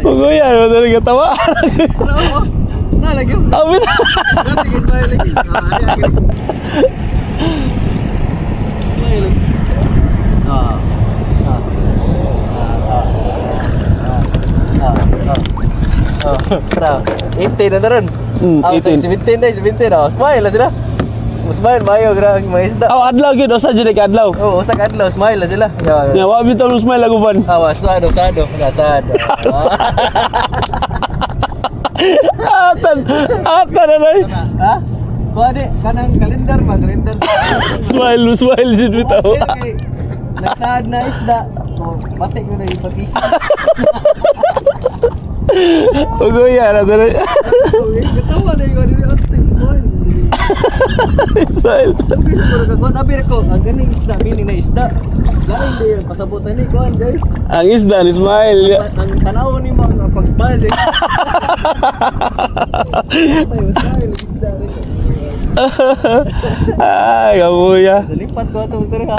Kuya, ano talaga tawa? Lagi. Amin. Sige, smile lagi. Smile lagi. Tara, 18 na rin. 18. 17 na, 17 na. Smile na sila. Smile, mayo, grabe, mga isda. Aw adlaw gyud usa jud ka adlaw. Oo, usag adlaw, smile na sila. Nya wa bitaw smile laguban. Sado. Atan na nay. Ha? Kuha kanang kalendar ba? Kalendar. Smile jud bitaw. Nagsad na isda. Pati ko na yung pag-isip. Kuya, ano talaga? Katawa na yung smile. Smile. Okay, siguro ka. Kuha, nabi ko. Ang ganing isda, meaning na isda. Dahil di yung pasabutan ni Kuha, guys. Ang isda ni smile. Ang tanaw ni mo, ang pag-smile. Smile, isda rin. Ay, kabuya. Nalipat ko ito, Mr. Ha.